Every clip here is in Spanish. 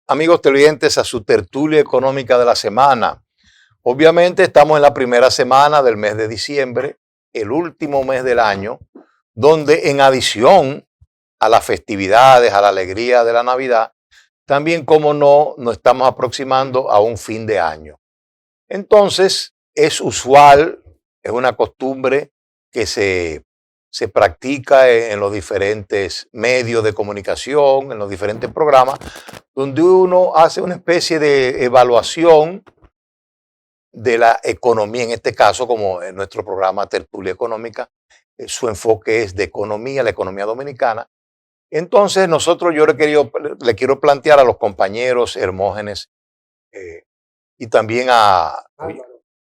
amigos televidentes, a su tertulia económica de la semana. Obviamente estamos en la primera semana del mes de diciembre, el último mes del año, donde en adición a las festividades, a la alegría de la Navidad, también, como no, nos estamos aproximando a un fin de año. Entonces, es usual, es una costumbre que se practica en los diferentes medios de comunicación, en los diferentes programas, donde uno hace una especie de evaluación de la economía, en este caso, como en nuestro programa Tertulia Económica, su enfoque es de economía, la economía dominicana. Entonces, yo le quiero plantear a los compañeros Hermógenes y también a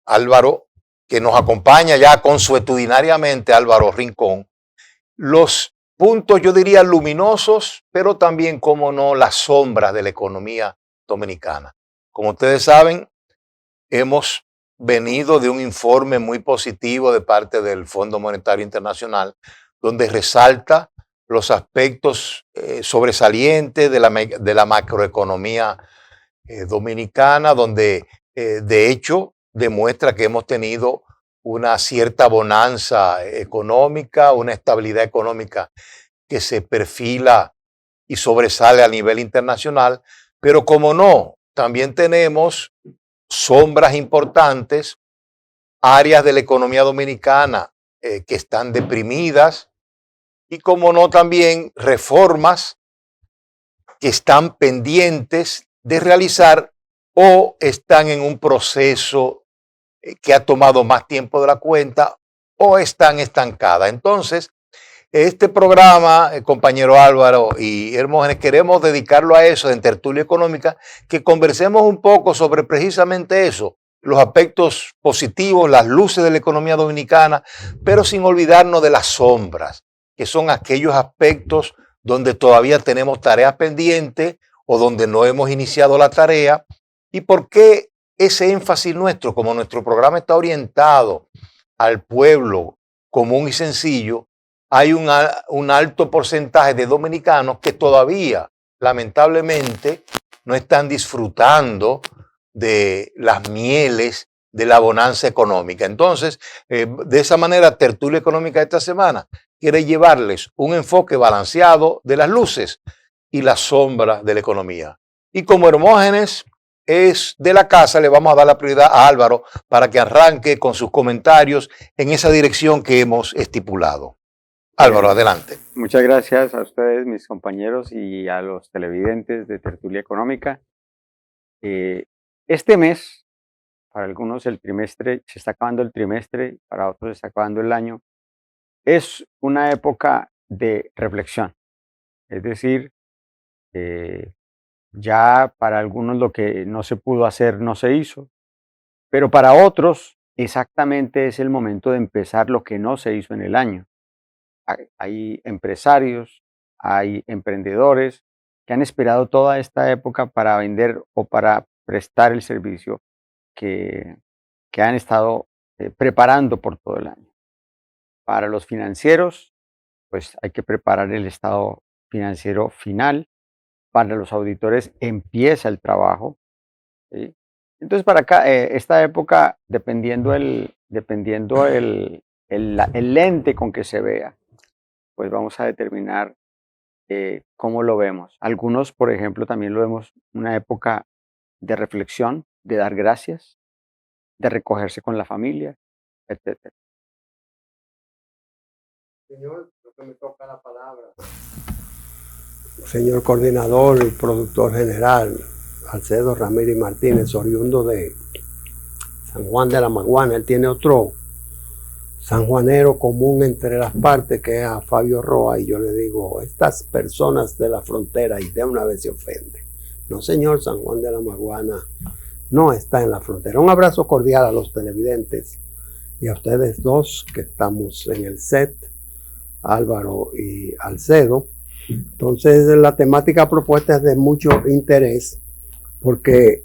Álvaro, que nos acompaña ya consuetudinariamente, Álvaro Rincón, los puntos, yo diría, luminosos, pero también, como no, las sombras de la economía dominicana. Como ustedes saben, hemos venido de un informe muy positivo de parte del Fondo Monetario Internacional, donde resalta los aspectos sobresalientes de la macroeconomía dominicana, donde de hecho demuestra que hemos tenido una cierta bonanza económica, una estabilidad económica que se perfila y sobresale a nivel internacional, pero como no, también tenemos sombras importantes, áreas de la economía dominicana que están deprimidas y como no también reformas que están pendientes de realizar o están en un proceso que ha tomado más tiempo de la cuenta o están estancadas. Entonces, este programa, compañero Álvaro y Hermógenes, queremos dedicarlo a eso, en Tertulia Económica, que conversemos un poco sobre precisamente eso, los aspectos positivos, las luces de la economía dominicana, pero sin olvidarnos de las sombras, que son aquellos aspectos donde todavía tenemos tareas pendientes o donde no hemos iniciado la tarea. ¿Y por qué ese énfasis nuestro? Como nuestro programa está orientado al pueblo común y sencillo, hay un alto porcentaje de dominicanos que todavía, lamentablemente, no están disfrutando de las mieles de la bonanza económica. Entonces, de esa manera, Tertulia Económica de esta semana quiere llevarles un enfoque balanceado de las luces y las sombras de la economía. Y como Hermógenes es de la casa, le vamos a dar la prioridad a Álvaro para que arranque con sus comentarios en esa dirección que hemos estipulado. Álvaro, adelante. Muchas gracias a ustedes, mis compañeros, y a los televidentes de Tertulia Económica. Este mes, para algunos el trimestre, se está acabando el trimestre, para otros se está acabando el año, es una época de reflexión. Es decir, ya para algunos lo que no se pudo hacer no se hizo, pero para otros exactamente es el momento de empezar lo que no se hizo en el año. Hay empresarios, hay emprendedores que han esperado toda esta época para vender o para prestar el servicio que han estado preparando por todo el año. Para los financieros, pues hay que preparar el estado financiero final. Para los auditores empieza el trabajo, ¿sí? Entonces, para acá, esta época, dependiendo el lente con que se vea, pues vamos a determinar cómo lo vemos. Algunos, por ejemplo, también lo vemos una época de reflexión, de dar gracias, de recogerse con la familia, etc. Señor, lo que me toca la palabra. Señor coordinador y productor general, Alcedo Ramírez Martínez, oriundo de San Juan de la Maguana. Él tiene otro sanjuanero común entre las partes, que es a Fabio Roa, y yo le digo, estas personas de la frontera, y de una vez se ofende. No, señor, San Juan de la Maguana no está en la frontera. Un abrazo cordial a los televidentes y a ustedes dos que estamos en el set, Álvaro y Alcedo. Entonces, la temática propuesta es de mucho interés porque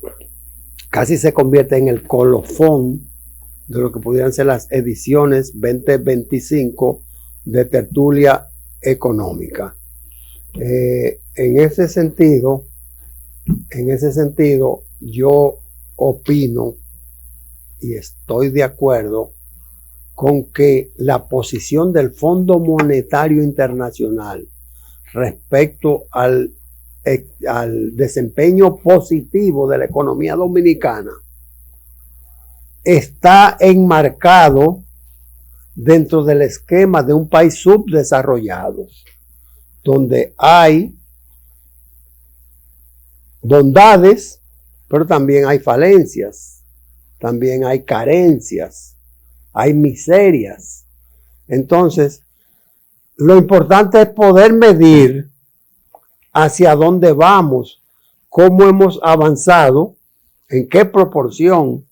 casi se convierte en el colofón de lo que pudieran ser las ediciones 2025 de Tertulia Económica. En ese sentido, En ese sentido, yo opino y estoy de acuerdo con que la posición del Fondo Monetario Internacional respecto al desempeño positivo de la economía dominicana está enmarcado dentro del esquema de un país subdesarrollado, donde hay bondades, pero también hay falencias, también hay carencias, hay miserias. Entonces, lo importante es poder medir hacia dónde vamos, cómo hemos avanzado, en qué proporción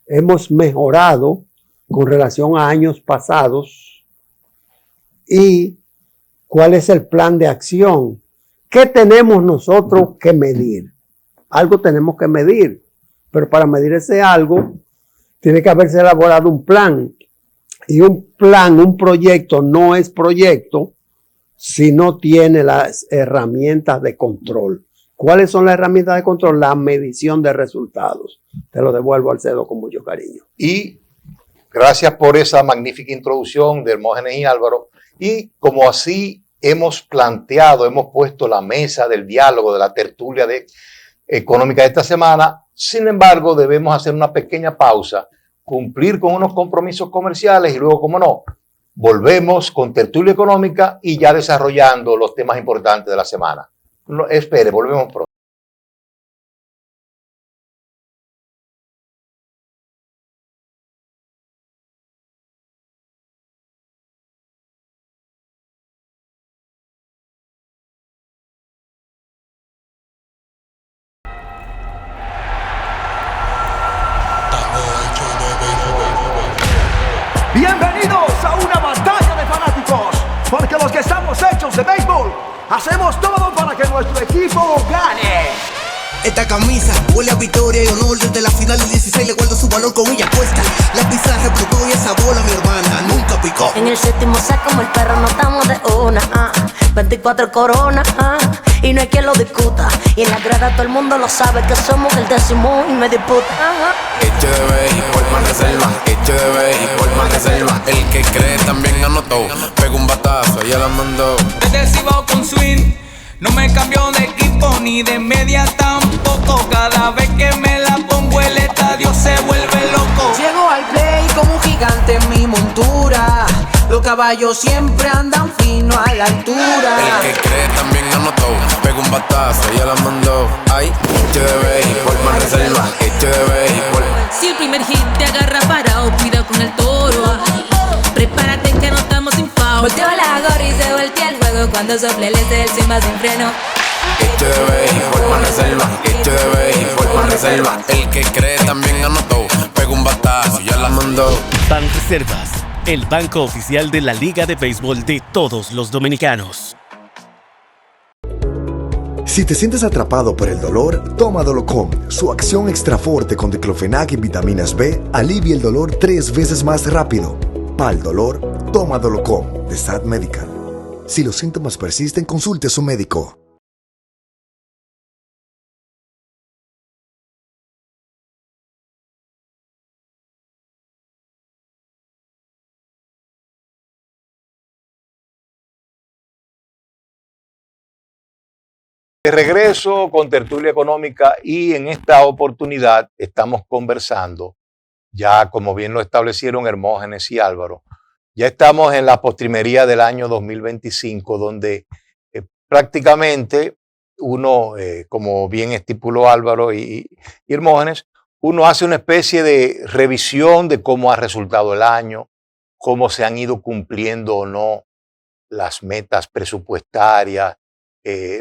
hemos mejorado con relación a años pasados y cuál es el plan de acción. ¿Qué tenemos nosotros que medir? Algo tenemos que medir, pero para medir ese algo tiene que haberse elaborado un plan. Y un plan, un proyecto no es proyecto si no tiene las herramientas de control. ¿Cuáles son las herramientas de control? La medición de resultados. Te lo devuelvo al Alcedo con mucho cariño. Y gracias por esa magnífica introducción de Hermógenes y Álvaro. Y como así hemos planteado, hemos puesto la mesa del diálogo, de la tertulia económica de esta semana, sin embargo, debemos hacer una pequeña pausa, cumplir con unos compromisos comerciales y luego, como no, volvemos con tertulia económica y ya desarrollando los temas importantes de la semana. No, espere, volvemos pronto. Bienvenidos a una batalla de fanáticos, porque los que estamos hechos de béisbol, hacemos todo para que nuestro equipo gane. Esta camisa huele a victoria y honor. Desde la final del 16 le guardo su valor con ella puesta. La pizarra explotó y esa bola mi hermana nunca picó. En el séptimo sacamos el perro, no estamos de una 24 coronas, y no hay quien lo discuta. Y en la grada todo el mundo lo sabe que somos el décimo y me disputa. Hecho de béisbol más reserva, hecho de béisbol más reserva. El que cree también anotó, pegó un batazo y ya la mandó. Desde el Cibao con swing, no me cambio de equipo ni de media tampoco. Cada vez que me la pongo el estadio se vuelve loco. Llego al play como un gigante en mi montura. Los caballos siempre andan fino a la altura. El que cree también anotó, pegó un batazo y ya la mandó. Ay, hecho de béisbol más reserva, hecho de béisbol. Si el primer hit te agarra parado, cuida con el toro. Prepárate que no estamos sin foul. Volteo la gorra y se voltea el juego cuando sople el del Simba sin freno. Hecho de béisbol más reserva, hecho de béisbol más reserva. El que cree también anotó, pegó un batazo y ya la mandó. Banreservas, el banco oficial de la Liga de Béisbol de todos los dominicanos. Si te sientes atrapado por el dolor, toma Dolocom. Su acción extra fuerte con diclofenac y vitaminas B alivia el dolor 3 veces más rápido. Para el dolor, toma Dolocom de SAD Medical. Si los síntomas persisten, consulte a su médico. De regreso con tertulia económica y en esta oportunidad estamos conversando, ya como bien lo establecieron Hermógenes y Álvaro, ya estamos en la postrimería del año 2025, donde prácticamente uno, como bien estipuló Álvaro y Hermógenes, uno hace una especie de revisión de cómo ha resultado el año, cómo se han ido cumpliendo o no las metas presupuestarias,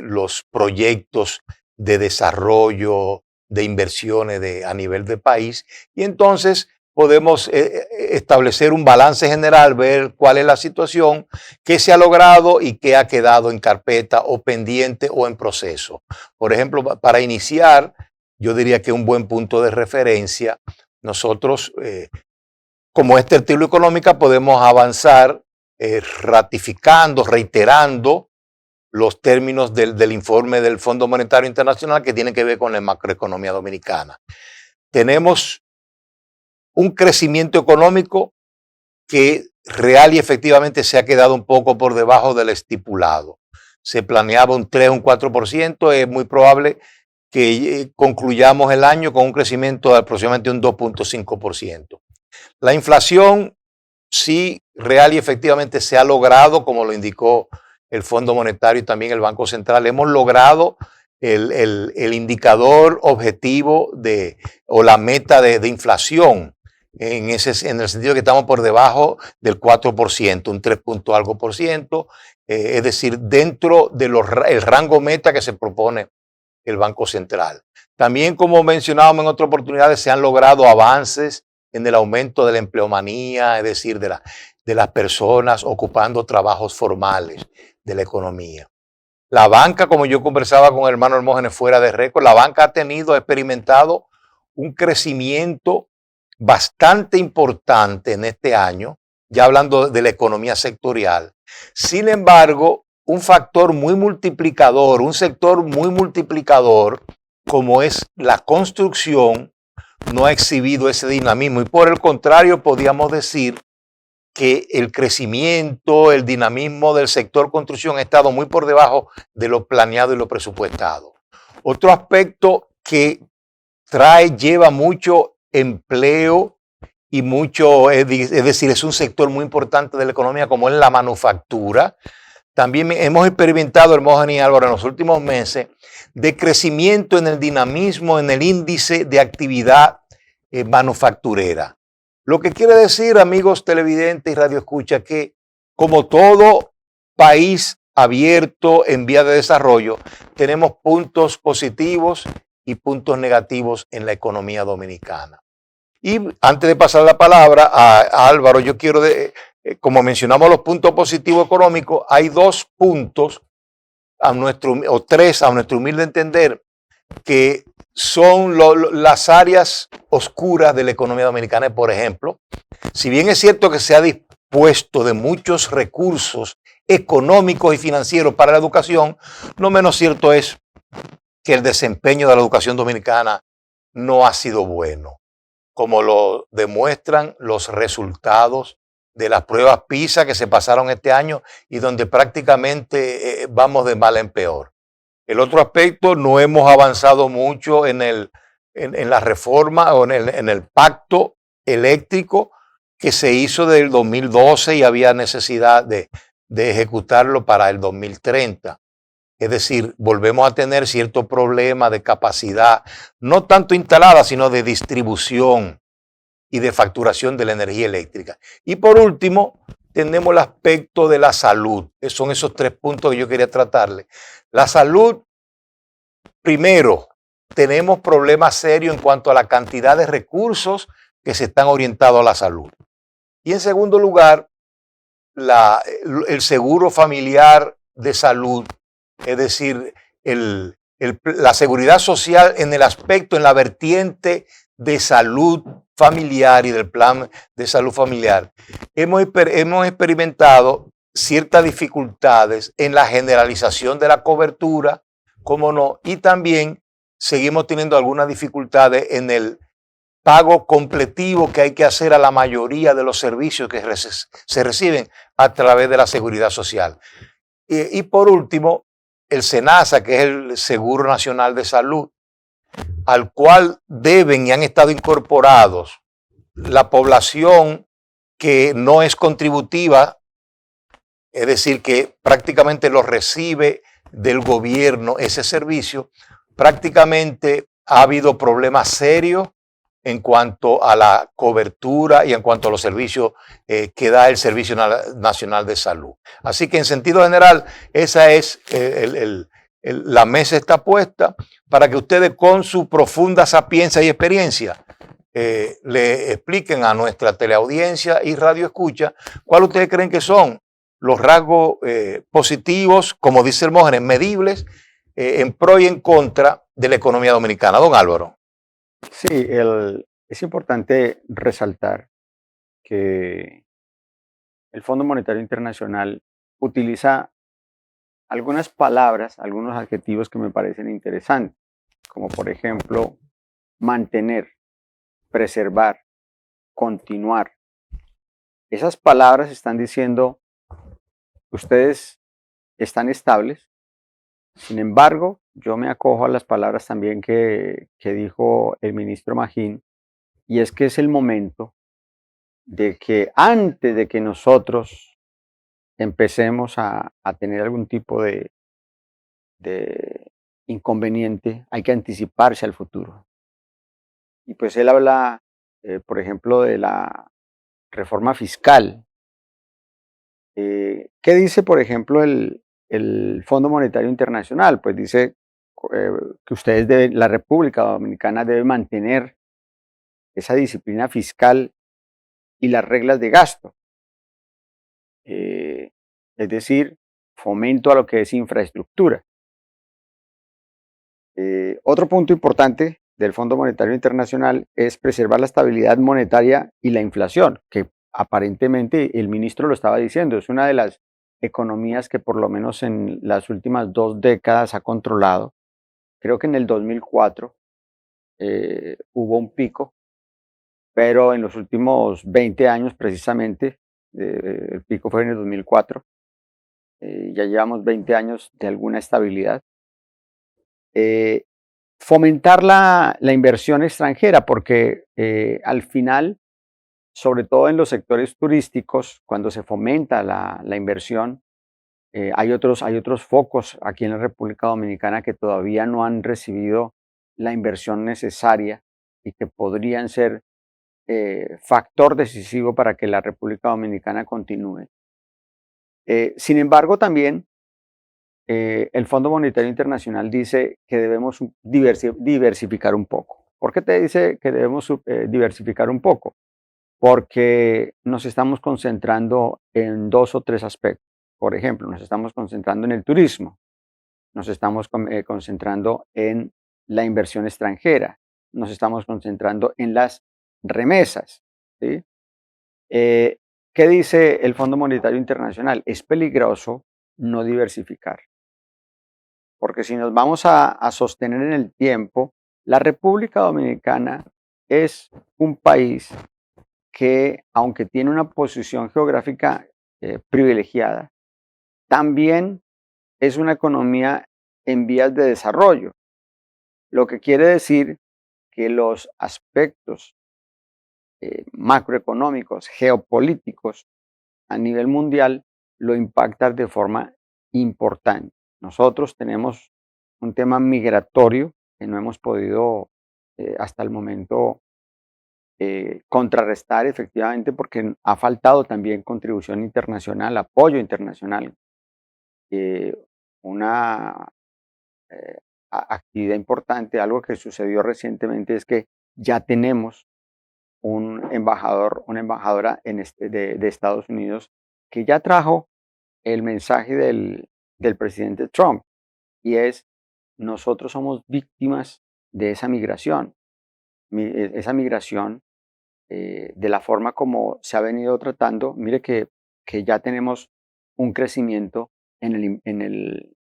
los proyectos de desarrollo, de inversiones a nivel de país, y entonces podemos establecer un balance general, ver cuál es la situación, qué se ha logrado y qué ha quedado en carpeta o pendiente o en proceso. Por ejemplo, para iniciar, yo diría que un buen punto de referencia, nosotros, como es tertulia económica, podemos avanzar ratificando, reiterando los términos del informe del Fondo Monetario Internacional que tiene que ver con la macroeconomía dominicana. Tenemos un crecimiento económico que real y efectivamente se ha quedado un poco por debajo del estipulado. Se planeaba un 3 o un 4%, es muy probable que concluyamos el año con un crecimiento de aproximadamente un 2.5%. La inflación sí, real y efectivamente se ha logrado, como lo indicó el Fondo Monetario y también el Banco Central. Hemos logrado el indicador objetivo o la meta de inflación en el sentido que estamos por debajo del 4%, un 3 punto algo por ciento, es decir, dentro del rango meta que se propone el Banco Central. También, como mencionábamos en otras oportunidades, se han logrado avances en el aumento de la empleomanía, es decir, de las personas ocupando trabajos formales de la economía. La banca, como yo conversaba con el hermano Hermógenes fuera de récord, la banca ha experimentado un crecimiento bastante importante en este año, ya hablando de la economía sectorial. Sin embargo, un factor muy multiplicador, un sector muy multiplicador, como es la construcción, no ha exhibido ese dinamismo y por el contrario podríamos decir que el crecimiento, el dinamismo del sector construcción ha estado muy por debajo de lo planeado y lo presupuestado. Otro aspecto que lleva mucho empleo y mucho, es decir, es un sector muy importante de la economía como es la manufactura. También hemos experimentado, Hermógenes y Álvaro, en los últimos meses, de crecimiento en el dinamismo, en el índice de actividad manufacturera. Lo que quiere decir, amigos televidentes y radioescucha, que como todo país abierto en vía de desarrollo, tenemos puntos positivos y puntos negativos en la economía dominicana. Y antes de pasar la palabra a Álvaro, yo quiero, como mencionamos los puntos positivos económicos, hay 2 puntos, o 3 a nuestro humilde entender, que son las áreas oscuras de la economía dominicana. Por ejemplo, si bien es cierto que se ha dispuesto de muchos recursos económicos y financieros para la educación, no menos cierto es que el desempeño de la educación dominicana no ha sido bueno, como lo demuestran los resultados de las pruebas PISA que se pasaron este año y donde prácticamente vamos de mal en peor. El otro aspecto, no hemos avanzado mucho en la reforma o en el pacto eléctrico que se hizo del 2012 y había necesidad de ejecutarlo para el 2030. Es decir, volvemos a tener cierto problema de capacidad, no tanto instalada, sino de distribución y de facturación de la energía eléctrica. Y por último, tenemos el aspecto de la salud. Son esos 3 puntos que yo quería tratarle. La salud, primero, tenemos problemas serios en cuanto a la cantidad de recursos que se están orientados a la salud. Y en segundo lugar, el seguro familiar de salud, es decir, la seguridad social en la vertiente de salud familiar y del plan de salud familiar. Hemos experimentado ciertas dificultades en la generalización de la cobertura, cómo no, y también seguimos teniendo algunas dificultades en el pago completivo que hay que hacer a la mayoría de los servicios que se reciben a través de la seguridad social. Y por último, el SENASA, que es el Seguro Nacional de Salud, al cual deben y han estado incorporados la población que no es contributiva, es decir, que prácticamente lo recibe del gobierno ese servicio. Prácticamente ha habido problemas serios en cuanto a la cobertura y en cuanto a los servicios que da el Servicio Nacional de Salud. Así que en sentido general, esa es la mesa está puesta para que ustedes con su profunda sapiencia y experiencia le expliquen a nuestra teleaudiencia y radioescucha cuáles ustedes creen que son los rasgos positivos, como dice Hermógenes, medibles, en pro y en contra de la economía dominicana. Don Álvaro. Sí, es importante resaltar que el Fondo Monetario Internacional utiliza algunas palabras, algunos adjetivos que me parecen interesantes, como por ejemplo mantener, preservar, continuar. Esas palabras están diciendo, ustedes están estables. Sin embargo, yo me acojo a las palabras también que dijo el ministro Magín, y es que es el momento de que antes de que nosotros empecemos a tener algún tipo de inconveniente, hay que anticiparse al futuro. Y pues él habla, por ejemplo, de la reforma fiscal. ¿Qué dice, por ejemplo, el Fondo Monetario Internacional? Pues dice que ustedes deben, la República Dominicana debe mantener esa disciplina fiscal y las reglas de gasto. Es decir, fomento a lo que es infraestructura. Otro punto importante del Fondo Monetario Internacional es preservar la estabilidad monetaria y la inflación, que aparentemente el ministro lo estaba diciendo, es una de las economías que por lo menos en las últimas 2 décadas ha controlado. Creo que en el 2004 hubo un pico, pero en los últimos 20 años precisamente, el pico fue en el 2004, ya llevamos 20 años de alguna estabilidad. Fomentar la inversión extranjera, porque al final, sobre todo en los sectores turísticos, cuando se fomenta la inversión, hay otros focos aquí en la República Dominicana que todavía no han recibido la inversión necesaria y que podrían ser factor decisivo para que la República Dominicana continúe. Sin embargo, también el Fondo Monetario Internacional dice que debemos diversificar un poco. ¿Por qué te dice que debemos diversificar un poco? Porque nos estamos concentrando en 2 o 3 aspectos. Por ejemplo, nos estamos concentrando en el turismo, nos estamos concentrando en la inversión extranjera, nos estamos concentrando en las remesas, ¿sí? ¿Qué dice el Fondo Monetario Internacional? Es peligroso no diversificar, porque si nos vamos a sostener en el tiempo, la República Dominicana es un país que, aunque tiene una posición geográfica privilegiada, también es una economía en vías de desarrollo, lo que quiere decir que los aspectos macroeconómicos, geopolíticos a nivel mundial lo impactan de forma importante. Nosotros tenemos un tema migratorio que no hemos podido hasta el momento contrarrestar efectivamente porque ha faltado también contribución internacional, apoyo internacional. Una actividad importante, algo que sucedió recientemente es que ya tenemos un embajador, una embajadora de Estados Unidos que ya trajo el mensaje del presidente Trump y es, nosotros somos víctimas de esa migración. Esa migración, de la forma como se ha venido tratando, mire que ya tenemos un crecimiento en el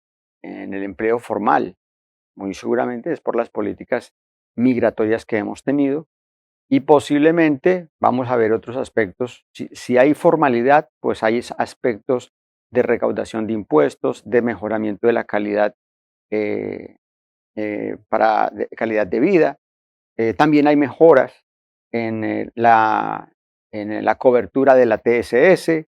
empleo formal. Muy seguramente es por las políticas migratorias que hemos tenido y posiblemente vamos a ver otros aspectos. Si hay formalidad, pues hay aspectos de recaudación de impuestos, de mejoramiento de la calidad calidad de vida. También hay mejoras en la cobertura de la TSS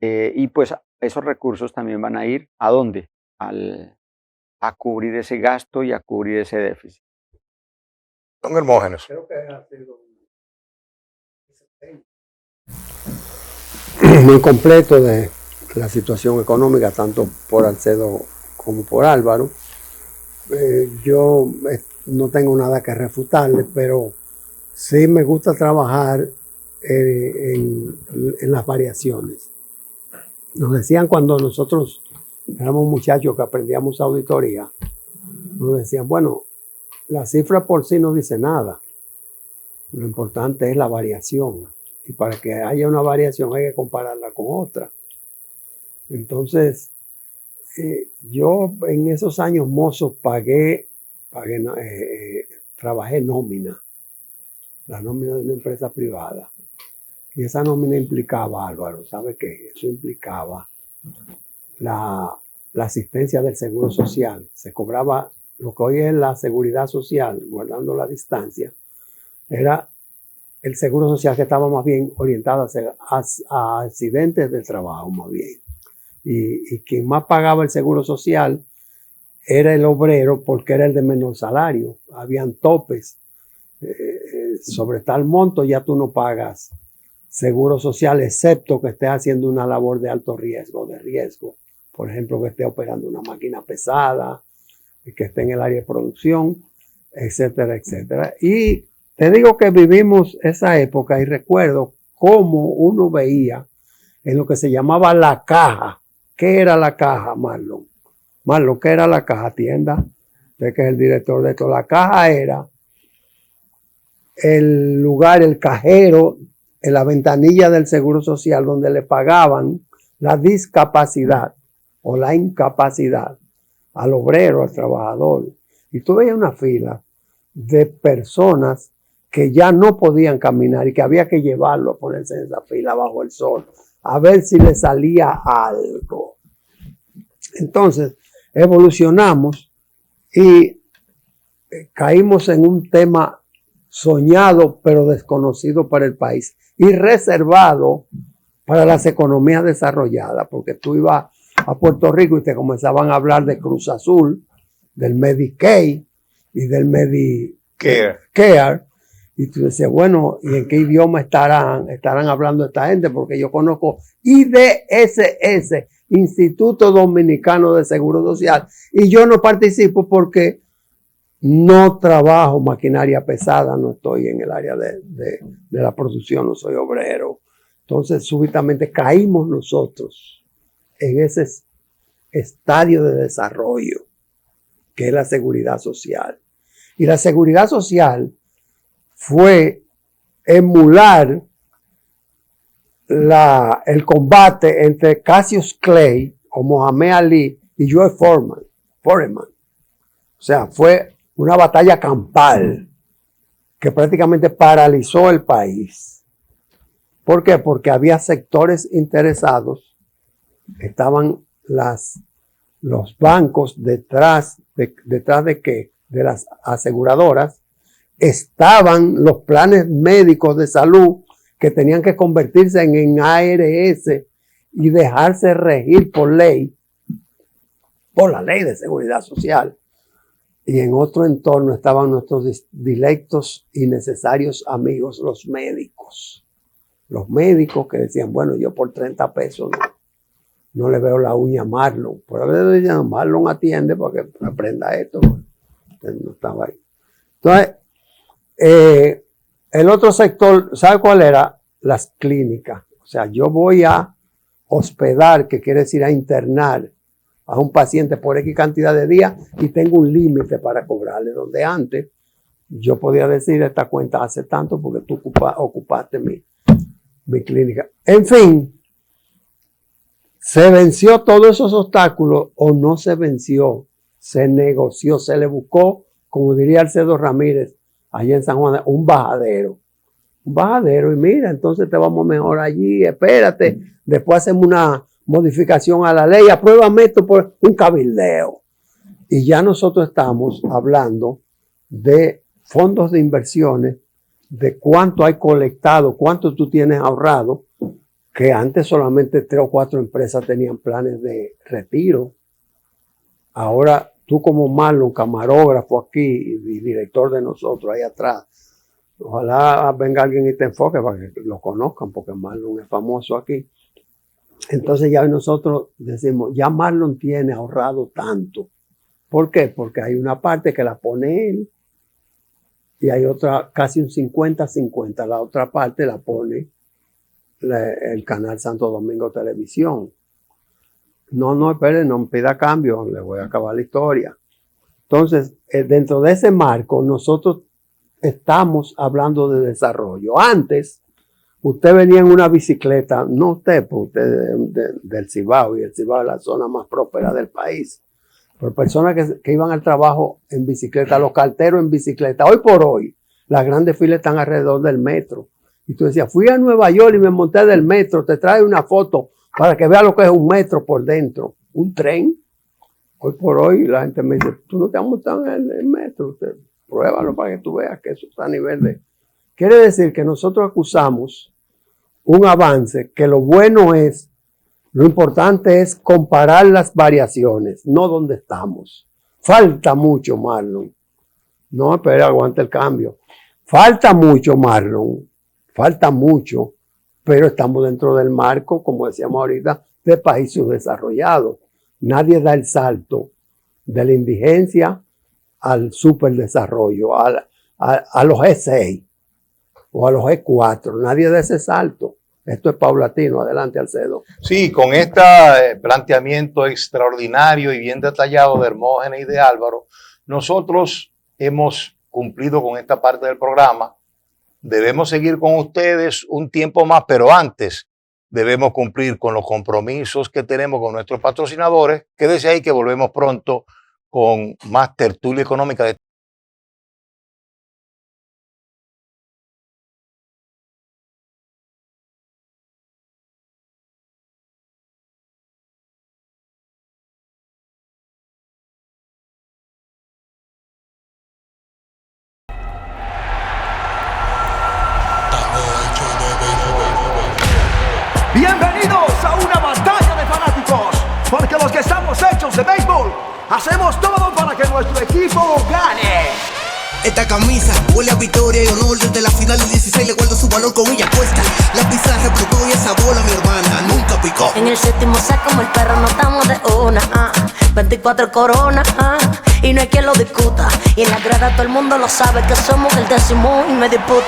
y pues esos recursos también van a ir ¿a dónde? A cubrir ese gasto y a cubrir ese déficit. Don Hermógenes. Creo que ha sido muy completo de la situación económica, tanto por Alcedo como por Álvaro. Yo no tengo nada que refutarle, pero sí me gusta trabajar en las variaciones. Nos decían cuando nosotros éramos muchachos que aprendíamos auditoría, nos decían, bueno, la cifra por sí no dice nada. Lo importante es la variación. Y para que haya una variación hay que compararla con otra. Entonces, Yo en esos años mozos trabajé nómina, la nómina de una empresa privada. Y esa nómina implicaba, Álvaro, ¿sabe qué? Eso implicaba la asistencia del seguro social. Se cobraba lo que hoy es la seguridad social, guardando la distancia. Era el seguro social que estaba más bien orientado a accidentes del trabajo, más bien. Y quien más pagaba el seguro social era el obrero porque era el de menor salario. Habían topes. Sobre tal monto ya tú no pagas seguro social, excepto que estés haciendo una labor de alto riesgo, Por ejemplo, que esté operando una máquina pesada, que esté en el área de producción, etcétera, etcétera. Y te digo que vivimos esa época y recuerdo cómo uno veía en lo que se llamaba la caja. ¿Qué era la caja, Marlon? Marlon, ¿qué era la caja? Tienda, usted que es el director de esto. La caja era el lugar, el cajero, en la ventanilla del Seguro Social donde le pagaban la discapacidad o la incapacidad al obrero, al trabajador. Y tú veías una fila de personas que ya no podían caminar y que había que llevarlo a ponerse en esa fila bajo el sol a ver si le salía algo. Entonces, evolucionamos y caímos en un tema soñado pero desconocido para el país y reservado para las economías desarrolladas, porque tú ibas a Puerto Rico y te comenzaban a hablar de Cruz Azul, del Medicaid y del Medicare, y tú decías, bueno, ¿y en qué idioma estarán hablando esta gente? Porque yo conozco IDSS, Instituto Dominicano de Seguro Social, y yo no participo porque no trabajo maquinaria pesada, no estoy en el área de la producción, no soy obrero. Entonces, súbitamente caímos nosotros en ese estadio de desarrollo que es la seguridad social. Y la seguridad social fue emular el combate entre Cassius Clay o Mohamed Ali y Joe Foreman. O sea, fue una batalla campal que prácticamente paralizó el país. ¿Por qué? Porque había sectores interesados, estaban los bancos detrás de qué, de las aseguradoras, estaban los planes médicos de salud que tenían que convertirse en ARS y dejarse regir por ley, por la ley de seguridad social. Y en otro entorno estaban nuestros directos y necesarios amigos, los médicos. Los médicos que decían, bueno, yo por 30 pesos no le veo la uña a Marlon. Por haber dicho, Marlon atiende para que aprenda esto. Entonces, no estaba ahí. Entonces, el otro sector, ¿sabe cuál era? Las clínicas. O sea, yo voy a hospedar, que quiere decir a internar a un paciente por X cantidad de días y tengo un límite para cobrarle, donde antes yo podía decir esta cuenta hace tanto porque tú ocupaste mi clínica. En fin, se venció todos esos obstáculos o no se venció, se negoció, se le buscó, como diría Alcedo Ramírez, allá en San Juan, un bajadero. Un bajadero y mira, entonces te vamos mejor allí, espérate, después hacemos una modificación a la ley, apruébame esto por un cabildeo. Y ya nosotros estamos hablando de fondos de inversiones, de cuánto hay colectado, cuánto tú tienes ahorrado, que antes solamente 3 o 4 empresas tenían planes de retiro. Ahora tú como Marlon, camarógrafo aquí y director de nosotros ahí atrás, ojalá venga alguien y te enfoque para que lo conozcan, porque Marlon es famoso aquí. Entonces ya nosotros decimos, ya Marlon tiene ahorrado tanto. ¿Por qué? Porque hay una parte que la pone él y hay otra, casi un 50-50. La otra parte la pone el canal Santo Domingo Televisión. No, espere, no me pida cambio, le voy a acabar la historia. Entonces, dentro de ese marco, nosotros estamos hablando de desarrollo. Antes, Usted venía en una bicicleta, no usted, pues usted del Cibao, y el Cibao es la zona más próspera del país. Pero personas que iban al trabajo en bicicleta, los carteros en bicicleta. Hoy por hoy, las grandes filas están alrededor del metro. Y tú decías, fui a Nueva York y me monté del metro, te trae una foto para que veas lo que es un metro por dentro. Un tren. Hoy por hoy la gente me dice, tú no te has montado en el metro, pruébalo para que tú veas que eso está a nivel de... Quiere decir que nosotros acusamos un avance, que lo bueno es, lo importante es comparar las variaciones, no donde estamos. Falta mucho, Marlon. No, espera, aguanta el cambio. Falta mucho, Marlon. Falta mucho, pero estamos dentro del marco, como decíamos ahorita, de país subdesarrollado. Nadie da el salto de la indigencia al superdesarrollo, a los G6 o a los G4. Nadie da ese salto. Esto es paulatino. Adelante, Alcedo. Sí, con este planteamiento extraordinario y bien detallado de Hermógenes y de Álvaro, nosotros hemos cumplido con esta parte del programa. Debemos seguir con ustedes un tiempo más, pero antes debemos cumplir con los compromisos que tenemos con nuestros patrocinadores. Quédese ahí que volvemos pronto con más tertulia económica de Bienvenidos a una batalla de fanáticos, porque los que estamos hechos de béisbol, hacemos todo para que nuestro equipo gane. Esta camisa huele a victoria y honor. Desde la final del 16 le guardo su valor con ella puesta. La pizarra explotó y esa bola mi hermana nunca picó. En el séptimo saco como el perro no estamos de una 24 coronas y no hay quien lo discuta. Y en la grada todo el mundo lo sabe que somos el décimo y me disputa.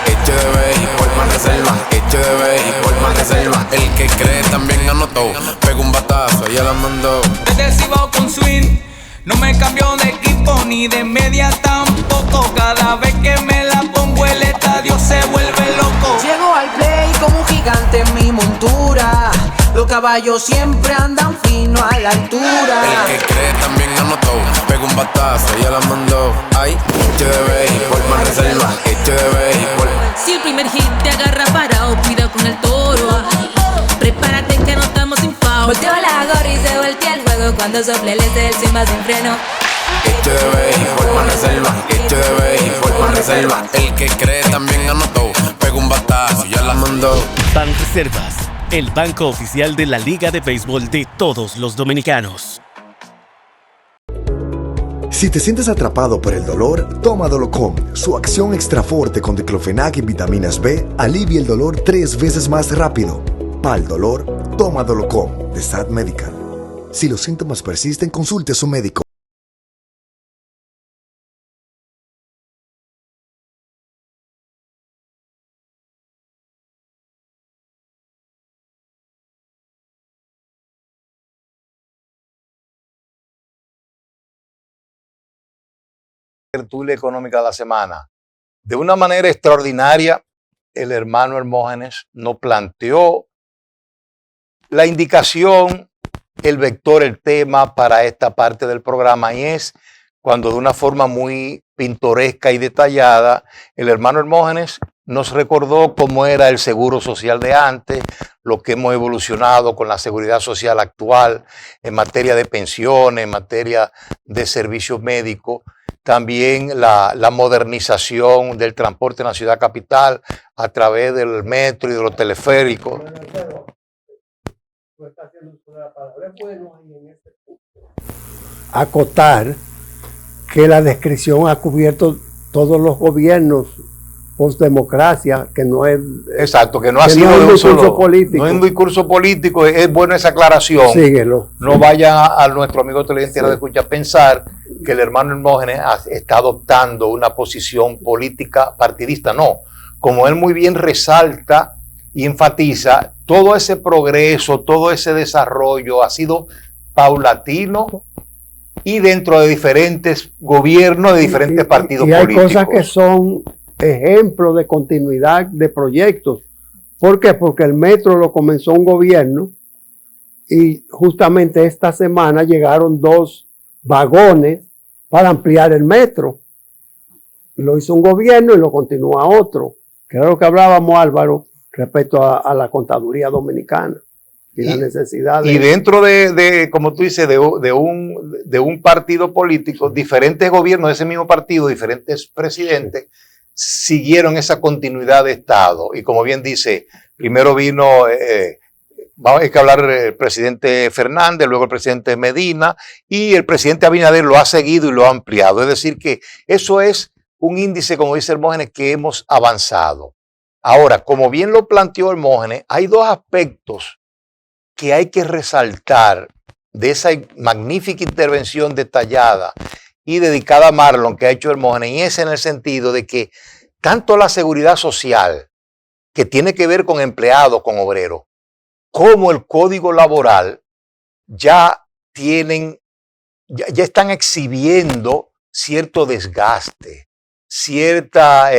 Hecho de béisbol más reserva, hecho de béisbol más reserva. El que cree también anotó, pegó un batazo y ya la mandó. Desde el Cibao con swing, no me cambio de equipo ni de media tampoco. Cada vez que me la pongo el estadio se vuelve loco. Llego al play como un gigante en mi montura. Los caballos siempre andan fino a la altura. El que cree también anotó, pegó un batazo y ya la mandó. Ay, hecho de béisbol más reserva, hecho de béisbol. Si el primer hit te agarra parado, cuida con el toro. Prepárate que no estamos sin foul. Volteó la gorra y se voltea el juego cuando sople el del Simba sin freno. Hecho de béisbol más reserva, hecho de béisbol más reserva. El que cree también anotó, pegó un batazo y ya la mandó. Banreservas, el banco oficial de la Liga de Béisbol de todos los dominicanos. Si te sientes atrapado por el dolor, toma Dolocom. Su acción extra fuerte con diclofenac y vitaminas B alivia el dolor 3 veces más rápido. Para el dolor, toma Dolocom de Sad Medical. Si los síntomas persisten, consulte a su médico. tertulia económica de la semana. De una manera extraordinaria, el hermano Hermógenes nos planteó la indicación, el vector, el tema para esta parte del programa, y es cuando de una forma muy pintoresca y detallada, el hermano Hermógenes nos recordó cómo era el seguro social de antes, lo que hemos evolucionado con la seguridad social actual en materia de pensiones, en materia de servicios médicos, también la modernización del transporte en la ciudad capital a través del metro y de los teleféricos. Acotar que la descripción ha cubierto todos los gobiernos postdemocracia, que no es... Exacto, que no ha sido de un discurso político. No es un discurso político, es buena esa aclaración. Síguelo. No vaya a nuestro amigo televidente de escucha a pensar que el hermano Hermógenes está adoptando una posición política partidista. No, como él muy bien resalta y enfatiza, todo ese progreso, todo ese desarrollo ha sido paulatino y dentro de diferentes gobiernos, de diferentes partidos políticos. Y hay cosas que son ejemplos de continuidad de proyectos. ¿Por qué? Porque el metro lo comenzó un gobierno y justamente esta semana llegaron 2 vagones para ampliar el metro. Lo hizo un gobierno y lo continúa otro, que era lo que hablábamos, Álvaro, respecto a la contaduría dominicana y la necesidad de... Y dentro de como tú dices, de un partido político, diferentes gobiernos de ese mismo partido, diferentes presidentes, siguieron esa continuidad de Estado. Y como bien dice, primero vino, hay que hablar el presidente Fernández, luego el presidente Medina, y el presidente Abinader lo ha seguido y lo ha ampliado. Es decir, que eso es un índice, como dice Hermógenes, que hemos avanzado. Ahora, como bien lo planteó Hermógenes, hay 2 aspectos que hay que resaltar de esa magnífica intervención detallada y dedicada a Marlon que ha hecho Hermógenes, y es en el sentido de que tanto la seguridad social, que tiene que ver con empleados, con obreros, como el código laboral ya están exhibiendo cierto desgaste, cierta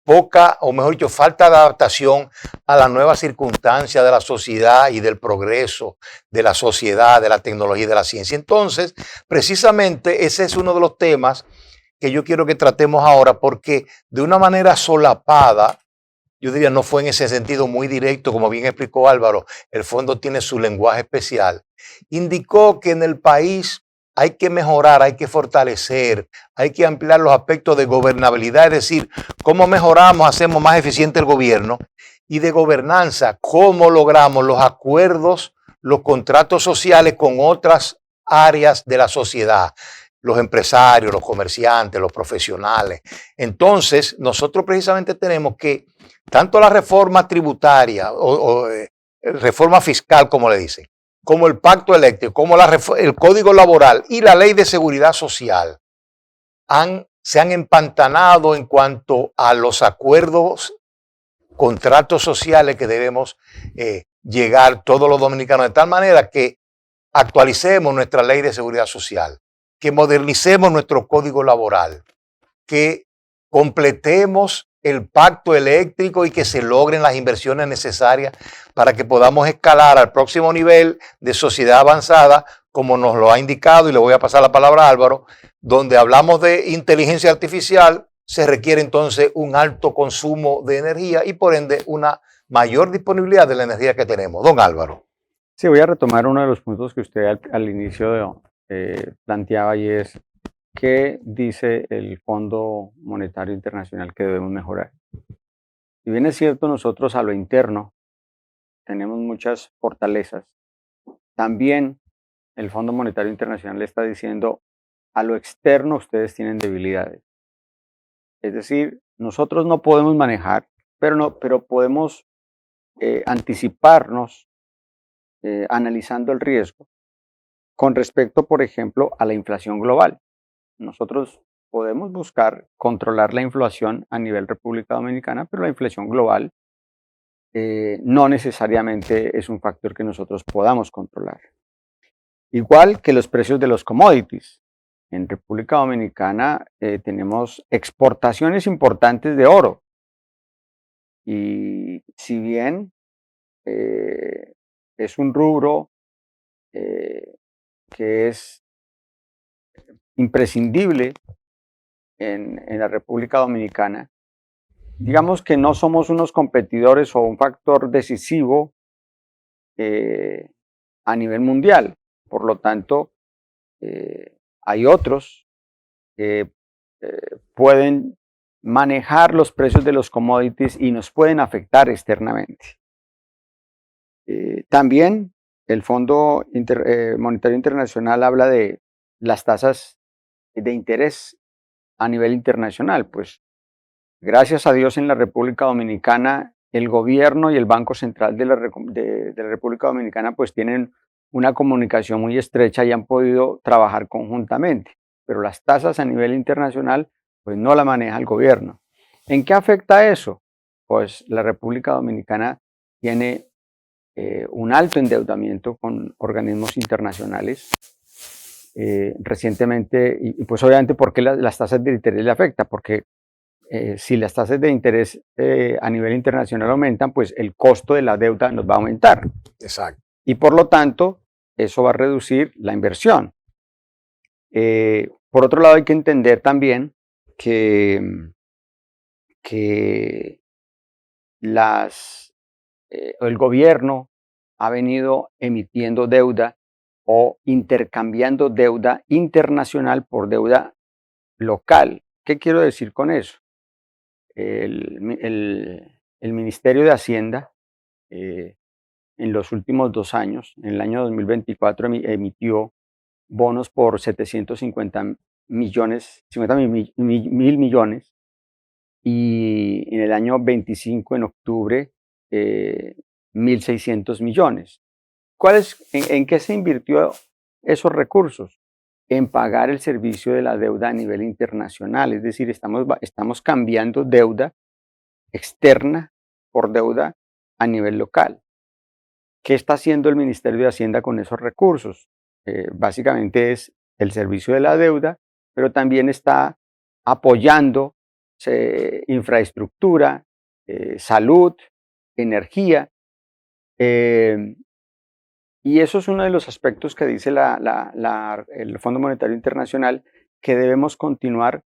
poca, o mejor dicho, falta de adaptación a las nuevas circunstancias de la sociedad y del progreso de la sociedad, de la tecnología y de la ciencia. Entonces, precisamente ese es uno de los temas que yo quiero que tratemos ahora, porque de una manera solapada, yo diría, no fue en ese sentido muy directo, como bien explicó Álvaro, el fondo tiene su lenguaje especial, indicó que en el país hay que mejorar, hay que fortalecer, hay que ampliar los aspectos de gobernabilidad, es decir, cómo mejoramos, hacemos más eficiente el gobierno, y de gobernanza, cómo logramos los acuerdos, los contratos sociales con otras áreas de la sociedad, los empresarios, los comerciantes, los profesionales. Entonces, nosotros precisamente tenemos que, tanto la reforma tributaria o reforma fiscal, como le dicen, como el pacto eléctrico, como el código laboral y la ley de seguridad social se han empantanado en cuanto a los acuerdos, contratos sociales que debemos llegar todos los dominicanos, de tal manera que actualicemos nuestra ley de seguridad social, que modernicemos nuestro código laboral, que completemos el pacto eléctrico y que se logren las inversiones necesarias para que podamos escalar al próximo nivel de sociedad avanzada, como nos lo ha indicado, y le voy a pasar la palabra a Álvaro, donde hablamos de inteligencia artificial, se requiere entonces un alto consumo de energía y por ende una mayor disponibilidad de la energía que tenemos. Don Álvaro. Sí, voy a retomar uno de los puntos que usted al inicio planteaba, y es ¿qué dice el Fondo Monetario Internacional que debemos mejorar? Si bien es cierto, nosotros a lo interno tenemos muchas fortalezas, también el Fondo Monetario Internacional le está diciendo a lo externo ustedes tienen debilidades. Es decir, nosotros no podemos manejar, pero podemos anticiparnos analizando el riesgo con respecto, por ejemplo, a la inflación global. Nosotros podemos buscar controlar la inflación a nivel República Dominicana, pero la inflación global no necesariamente es un factor que nosotros podamos controlar. Igual que los precios de los commodities. En República Dominicana tenemos exportaciones importantes de oro. Y si bien es un rubro que es imprescindible en la República Dominicana, digamos que no somos unos competidores o un factor decisivo a nivel mundial. Por lo tanto, hay otros que pueden manejar los precios de los commodities y nos pueden afectar externamente. También el Fondo Monetario Internacional habla de las tasas de interés a nivel internacional. Pues gracias a Dios en la República Dominicana el gobierno y el Banco Central de la República Dominicana pues tienen una comunicación muy estrecha y han podido trabajar conjuntamente, pero las tasas a nivel internacional pues no la maneja el gobierno. ¿En qué afecta eso? Pues la República Dominicana tiene un alto endeudamiento con organismos internacionales. Recientemente, y pues obviamente, ¿por qué las tasas de interés le afecta? Porque si las tasas de interés a nivel internacional aumentan, pues el costo de la deuda nos va a aumentar. Exacto. Y por lo tanto, eso va a reducir la inversión. Por otro lado, hay que entender también que el gobierno ha venido emitiendo deuda o intercambiando deuda internacional por deuda local. ¿Qué quiero decir con eso? El Ministerio de Hacienda en los últimos 2 años, en el año 2024, emitió bonos por 750 millones, 50 mil millones, y en el año 25, en octubre, 1.600 millones. ¿En qué se invirtió esos recursos? En pagar el servicio de la deuda a nivel internacional, es decir, estamos cambiando deuda externa por deuda a nivel local. ¿Qué está haciendo el Ministerio de Hacienda con esos recursos? Básicamente es el servicio de la deuda, pero también está apoyando infraestructura, salud, energía, y eso es uno de los aspectos que dice el Fondo Monetario Internacional, que debemos continuar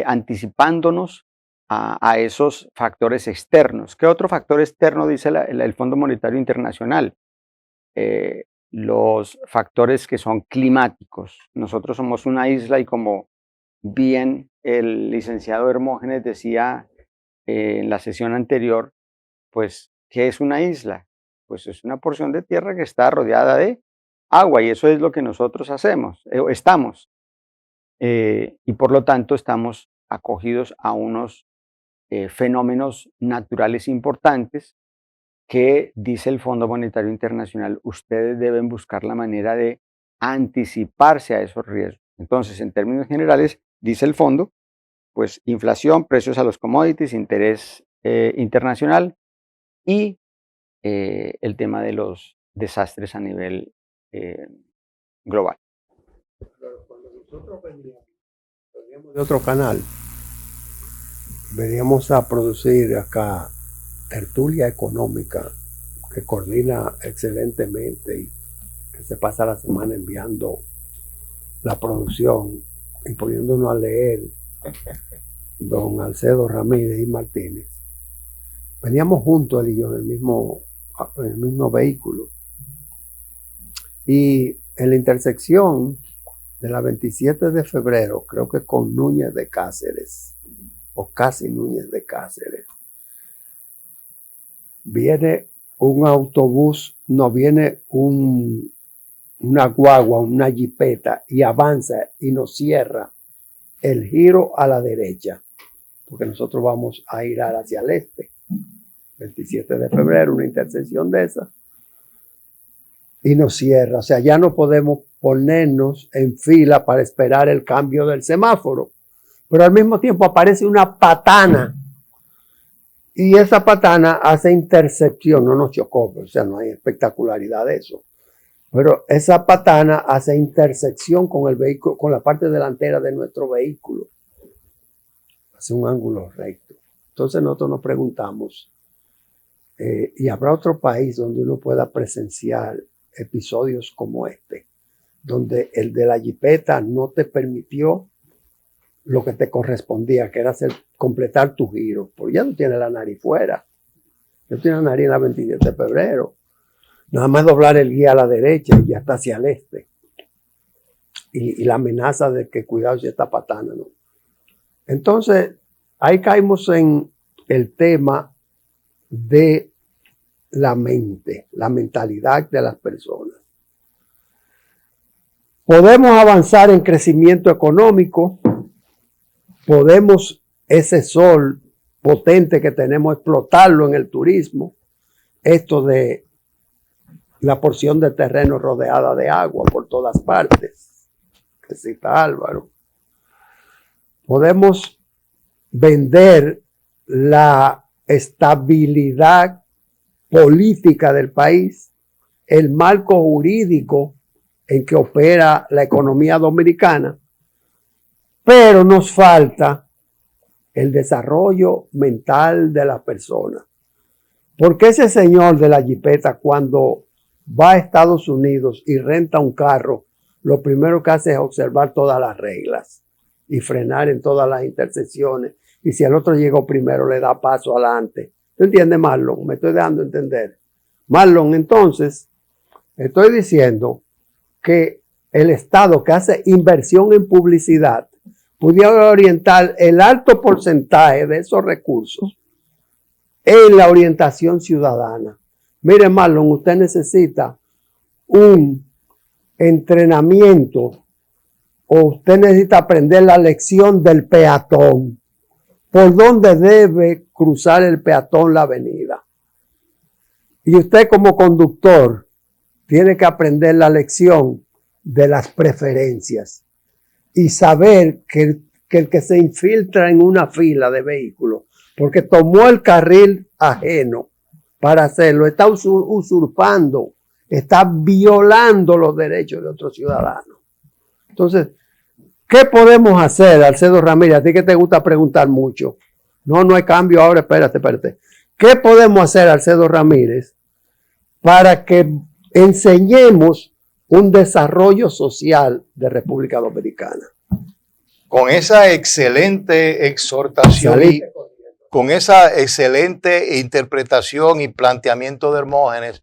anticipándonos a esos factores externos. ¿Qué otro factor externo dice el Fondo Monetario Internacional? Los factores que son climáticos. Nosotros somos una isla y, como bien el licenciado Hermógenes decía en la sesión anterior, pues, ¿qué es una isla? Pues es una porción de tierra que está rodeada de agua, y eso es lo que nosotros estamos. Y por lo tanto estamos acogidos a unos fenómenos naturales importantes que, dice el Fondo Monetario Internacional, ustedes deben buscar la manera de anticiparse a esos riesgos. Entonces, en términos generales, dice el fondo, pues inflación, precios a los commodities, interés internacional y el tema de los desastres a nivel global. Cuando nosotros veníamos de otro canal, veníamos a producir acá tertulia económica que coordina excelentemente y que se pasa la semana enviando la producción y poniéndonos a leer don Alcedo Ramírez y Martínez. Veníamos juntos él y yo en el mismo vehículo, y en la intersección de la 27 de febrero, creo que con Núñez de Cáceres, o casi Núñez de Cáceres, viene un autobús, no, viene una guagua, una jipeta, y avanza y nos cierra el giro a la derecha, porque nosotros vamos a ir hacia el este. 27 de febrero, una intersección de esa, y nos cierra. O sea, ya no podemos ponernos en fila para esperar el cambio del semáforo, pero al mismo tiempo aparece una patana, y esa patana hace intercepción, no nos chocó, o sea, no hay espectacularidad de eso, pero esa patana hace intersección con el vehículo, con la parte delantera de nuestro vehículo, hace un ángulo recto. Entonces nosotros nos preguntamos, y habrá otro país donde uno pueda presenciar episodios como este, donde el de la jipeta no te permitió lo que te correspondía, que era completar tu giro, porque ya no tienes la nariz fuera, ya tienes la nariz en la 27 de febrero, nada más doblar el guía a la derecha y ya está hacia el este, y la amenaza de que cuidado si esta patana, ¿no? Entonces ahí caímos en el tema de la mente, la mentalidad de las personas. Podemos avanzar en crecimiento económico, podemos ese sol potente que tenemos explotarlo en el turismo, esto de la porción de terreno rodeada de agua por todas partes, que cita Álvaro. Podemos vender la estabilidad política del país, el marco jurídico en que opera la economía dominicana, pero nos falta el desarrollo mental de las personas. Porque ese señor de la jipeta, cuando va a Estados Unidos y renta un carro, lo primero que hace es observar todas las reglas y frenar en todas las intersecciones. Y si el otro llegó primero, le da paso adelante. ¿Tú entiendes, Marlon? Me estoy dejando entender. Marlon, entonces, estoy diciendo que el Estado que hace inversión en publicidad pudiera orientar el alto porcentaje de esos recursos en la orientación ciudadana. Mire, Marlon, usted necesita un entrenamiento o usted necesita aprender la lección del peatón. ¿Por dónde debe cruzar el peatón la avenida? Y usted como conductor tiene que aprender la lección de las preferencias y saber que el que se infiltra en una fila de vehículos porque tomó el carril ajeno para hacerlo, está usurpando, está violando los derechos de otros ciudadanos. Entonces, ¿qué podemos hacer, Alcedo Ramírez? A ti que te gusta preguntar mucho. No hay cambio ahora, espérate. ¿Qué podemos hacer, Alcedo Ramírez, para que enseñemos un desarrollo social de República Dominicana? Con esa excelente exhortación y con esa excelente interpretación y planteamiento de Hermógenes,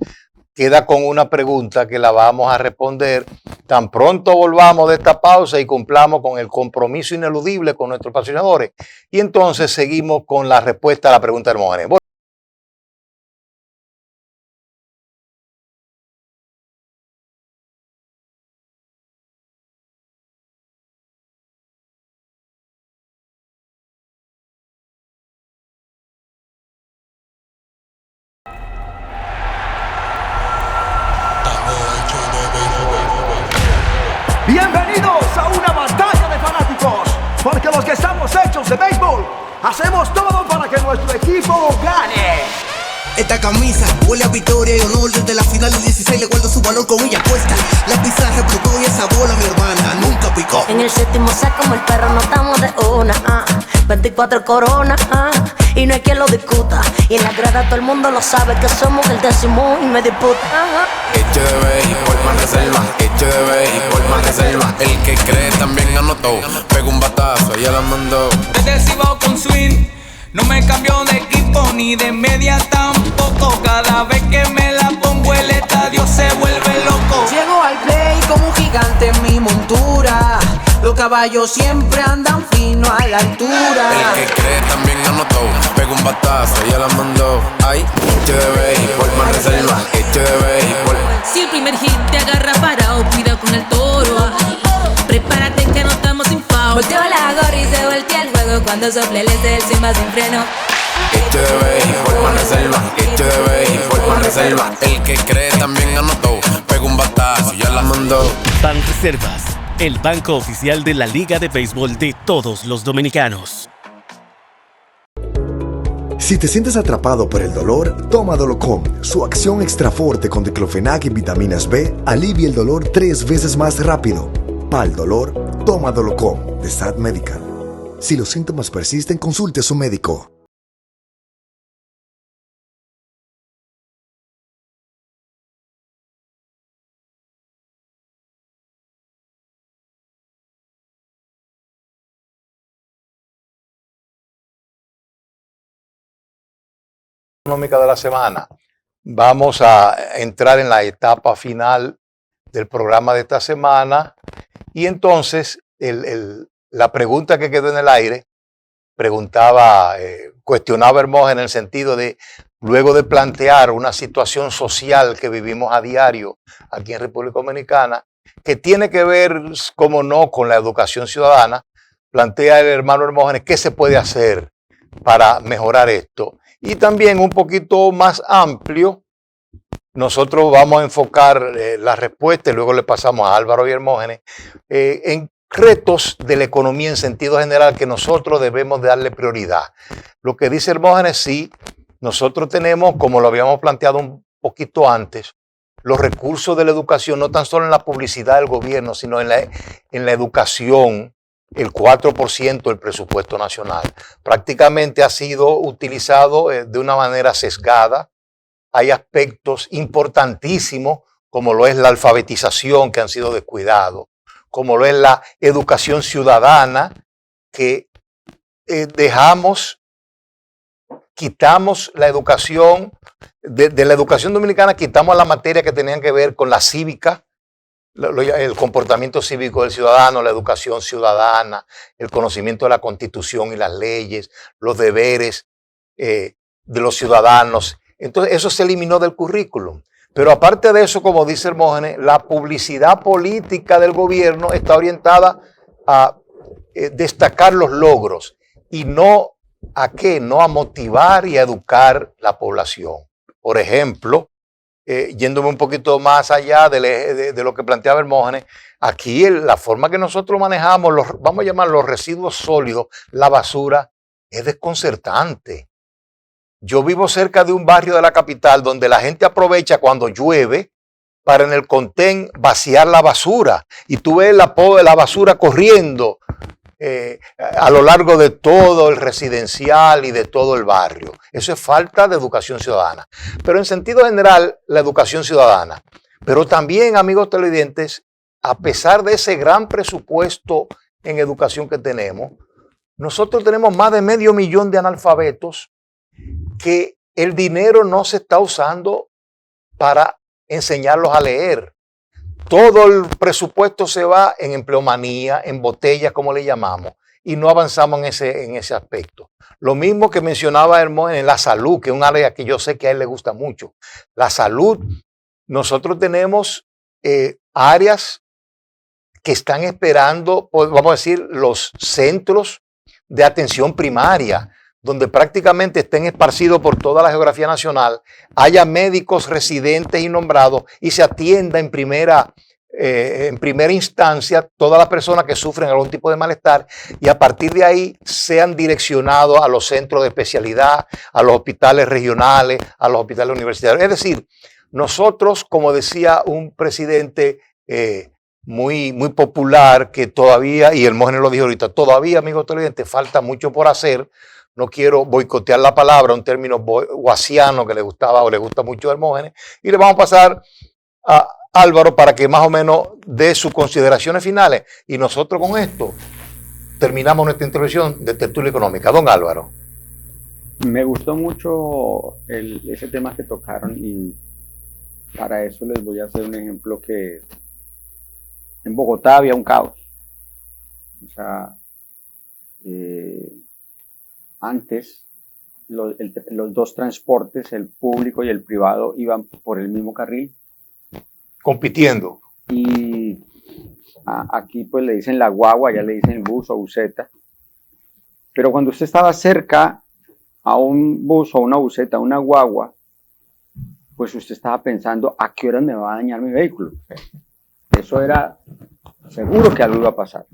queda con una pregunta que la vamos a responder tan pronto volvamos de esta pausa y cumplamos con el compromiso ineludible con nuestros patrocinadores. Y entonces seguimos con la respuesta a la pregunta de Hermógenes. Bienvenidos a una batalla de fanáticos, porque los que estamos hechos de béisbol, hacemos todo para que nuestro equipo gane. Esta camisa huele a victoria y honor. Desde la final del 16 le guardo su valor con ella puesta. La pizarra explotó y esa bola mi hermana nunca picó. En el séptimo sacamos el perro, no estamos de una. 24 coronas, y no hay quien lo discuta. Y en la grada todo el mundo lo sabe que somos el décimo y me disputa. Hecho de béisbol más reserva, hecho de béisbol más reserva. El que cree también anotó, pegó un batazo y ya la mandó. Desde el Cibao con swing, no me cambio de equipo ni de media tampoco. Cada vez que me la pongo el estadio se vuelve loco. Llego al play como un gigante en mi montura. Los caballos siempre andan fino a la altura. El que cree también anotó, pegó un batazo y ya la mandó. Ay, hecho de béisbol más reserva, hecho de béisbol. Si el primer hit te agarra parado, cuida con el toro. Prepárate que no estamos sin foul. Volteo la gorra y se voltea el juego cuando sople el del sin más sin freno. Hecho de béisbol más reserva, hecho de béisbol más reserva. El que cree también anotó, pegó un batazo y ya la mandó. Banreservas, el banco oficial de la Liga de Béisbol de todos los dominicanos. Si te sientes atrapado por el dolor, toma Dolocom. Su acción extra fuerte con diclofenac y vitaminas B alivia el dolor 3 veces más rápido. Para el dolor, toma Dolocom de Sad Medical. Si los síntomas persisten, consulte a su médico. Económica de la semana. Vamos a entrar en la etapa final del programa de esta semana y entonces la pregunta que quedó en el aire cuestionaba a Hermógenes en el sentido de, luego de plantear una situación social que vivimos a diario aquí en República Dominicana, que tiene que ver, como no, con la educación ciudadana, plantea el hermano Hermógenes qué se puede hacer para mejorar esto. Y también un poquito más amplio, nosotros vamos a enfocar la respuesta y luego le pasamos a Álvaro y Hermógenes en retos de la economía en sentido general que nosotros debemos de darle prioridad. Lo que dice Hermógenes, sí, nosotros tenemos, como lo habíamos planteado un poquito antes, los recursos de la educación, no tan solo en la publicidad del gobierno, sino en la educación el 4% del presupuesto nacional. Prácticamente ha sido utilizado de una manera sesgada. Hay aspectos importantísimos como lo es la alfabetización, que han sido descuidados, como lo es la educación ciudadana, que quitamos la educación, de la educación dominicana quitamos la materia que tenían que ver con la cívica, el comportamiento cívico del ciudadano, la educación ciudadana, el conocimiento de la Constitución y las leyes, los deberes de los ciudadanos. Entonces eso se eliminó del currículum. Pero aparte de eso, como dice Hermógenes, la publicidad política del gobierno está orientada a destacar los logros y no a qué, no a motivar y a educar la población. Por ejemplo, yéndome un poquito más allá de lo que planteaba Hermógenes, aquí la forma que nosotros manejamos, vamos a llamar los residuos sólidos, la basura, es desconcertante. Yo vivo cerca de un barrio de la capital donde la gente aprovecha cuando llueve para en el contén vaciar la basura. Y tú ves la basura corriendo a lo largo de todo el residencial y de todo el barrio. Eso es falta de educación ciudadana. Pero en sentido general, la educación ciudadana. Pero también, amigos televidentes, a pesar de ese gran presupuesto en educación que tenemos, nosotros tenemos más de 500,000 de analfabetos que el dinero no se está usando para enseñarlos a leer. Todo el presupuesto se va en empleomanía, en botellas, como le llamamos, y no avanzamos en ese aspecto. Lo mismo que mencionaba Hermógenes en la salud, que es un área que yo sé que a él le gusta mucho. La salud, nosotros tenemos áreas que están esperando, vamos a decir, los centros de atención primaria, donde prácticamente estén esparcidos por toda la geografía nacional, haya médicos residentes y nombrados y se atienda en primera instancia todas las personas que sufren algún tipo de malestar y a partir de ahí sean direccionados a los centros de especialidad, a los hospitales regionales, a los hospitales universitarios. Es decir, nosotros, como decía un presidente muy popular que todavía, y Hermógenes lo dijo ahorita, todavía, amigos televidentes, falta mucho por hacer. No quiero boicotear la palabra, un término guasiano que le gustaba o le gusta mucho a Hermógenes. Y le vamos a pasar a Álvaro para que más o menos dé sus consideraciones finales. Y nosotros con esto terminamos nuestra intervención de Tertulia Económica. Don Álvaro. Me gustó mucho ese tema que tocaron y para eso les voy a hacer un ejemplo que en Bogotá había un caos. O sea, antes los dos transportes, el público y el privado, iban por el mismo carril. Compitiendo. Y aquí pues le dicen la guagua, ya le dicen bus o buseta. Pero cuando usted estaba cerca a un bus o una buseta, una guagua, pues usted estaba pensando a qué hora me va a dañar mi vehículo. Eso era seguro que algo iba a pasar.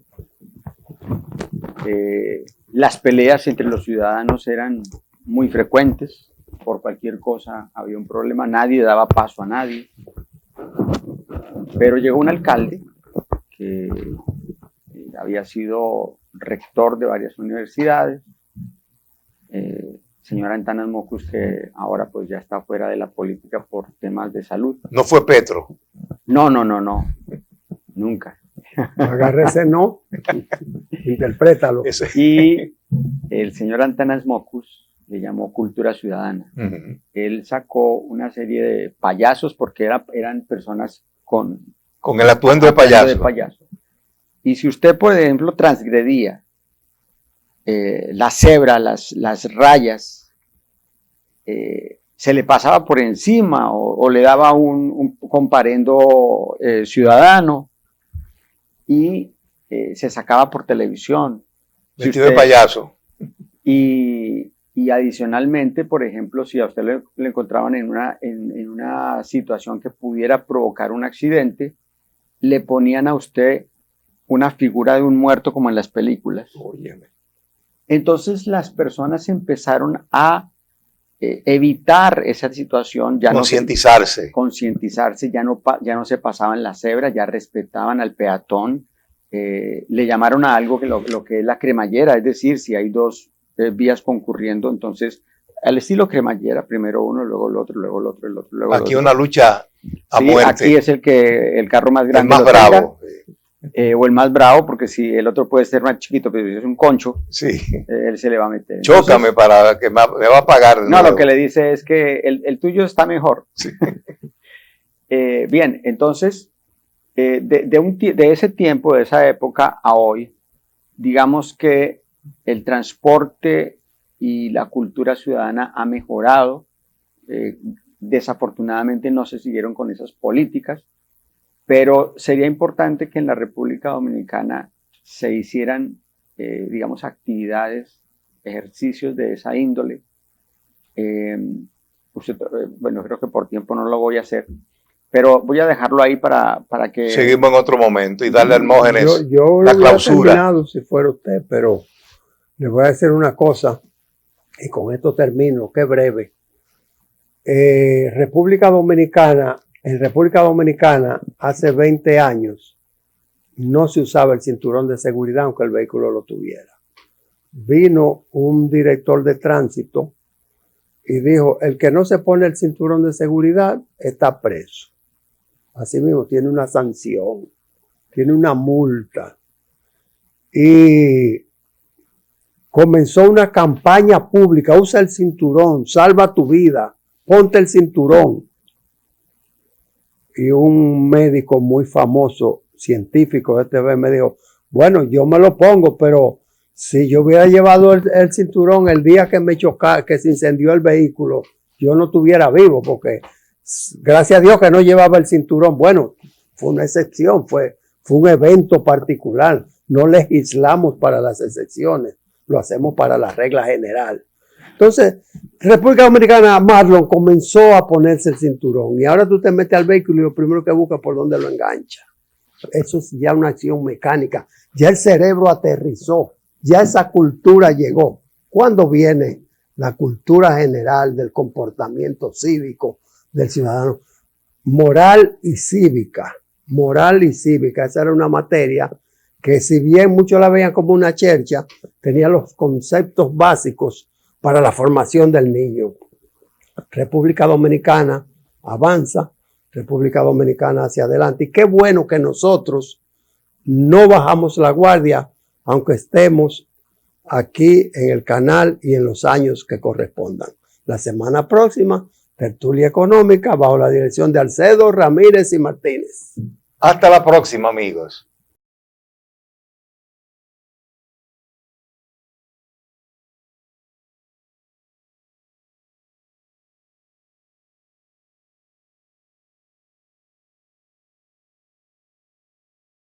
Las peleas entre los ciudadanos eran muy frecuentes, por cualquier cosa había un problema, nadie daba paso a nadie. Pero llegó un alcalde que había sido rector de varias universidades, señor Antanas Mockus, que ahora pues ya está fuera de la política por temas de salud. ¿No fue Petro? No, nunca. Agarre ese no, interprétalo. Y el señor Antanas Mockus le llamó Cultura Ciudadana. Él sacó una serie de payasos porque eran personas con el atuendo de payaso. Y si usted, por ejemplo, transgredía la cebra, las rayas, se le pasaba por encima o le daba un comparendo ciudadano y se sacaba por televisión. Vestido de payaso. Y adicionalmente, por ejemplo, si a usted le encontraban en una situación que pudiera provocar un accidente, le ponían a usted una figura de un muerto como en las películas. Óyeme. Entonces las personas empezaron a evitar esa situación. Concientizarse. Ya no se pasaban la cebra, ya respetaban al peatón. le llamaron a algo que lo que es la cremallera, es decir, si hay dos vías concurriendo, entonces al estilo cremallera, primero uno, luego el otro, luego el otro, luego el otro. Aquí una lucha a sí, muerte. Aquí es el carro más grande. El más bravo. O el más bravo, porque si el otro puede ser más chiquito, pero si es un concho, sí. Él se le va a meter. Chócame para que me va a pagar. No, lo que le dice es que el tuyo está mejor. Sí. Bien, entonces, de ese tiempo, de esa época a hoy, digamos que el transporte y la cultura ciudadana ha mejorado. Desafortunadamente no se siguieron con esas políticas, pero sería importante que en la República Dominicana se hicieran, digamos, actividades, ejercicios de esa índole. Bueno, creo que por tiempo no lo voy a hacer, pero voy a dejarlo ahí para que... Seguimos en otro momento y darle a Hermógenes yo la lo clausura. hubiera terminado si fuera usted, pero le voy a decir una cosa, y con esto termino, que breve. En República Dominicana, hace 20 años, no se usaba el cinturón de seguridad aunque el vehículo lo tuviera. Vino un director de tránsito y dijo, el que no se pone el cinturón de seguridad está preso. Así mismo, tiene una sanción, tiene una multa. Y comenzó una campaña pública, usa el cinturón, salva tu vida, ponte el cinturón. Y un médico muy famoso, científico de TV, me dijo, bueno, yo me lo pongo, pero si yo hubiera llevado el cinturón el día que me chocaba, que se incendió el vehículo, yo no estuviera vivo, porque gracias a Dios que no llevaba el cinturón. Bueno, fue una excepción, fue un evento particular. No legislamos para las excepciones, lo hacemos para la regla general. Entonces, República Dominicana, Marlon comenzó a ponerse el cinturón y ahora tú te metes al vehículo y lo primero que buscas es por dónde lo engancha. Eso es ya una acción mecánica. Ya el cerebro aterrizó, ya esa cultura llegó. ¿Cuándo viene la cultura general del comportamiento cívico del ciudadano? Moral y cívica. Moral y cívica. Esa era una materia que, si bien muchos la veían como una chercha, tenía los conceptos básicos para la formación del niño. República Dominicana avanza, República Dominicana hacia adelante. Y qué bueno que nosotros no bajamos la guardia, aunque estemos aquí en el canal y en los años que correspondan. La semana próxima, tertulia económica bajo la dirección de Alcedo, Ramírez y Martínez. Hasta la próxima, amigos.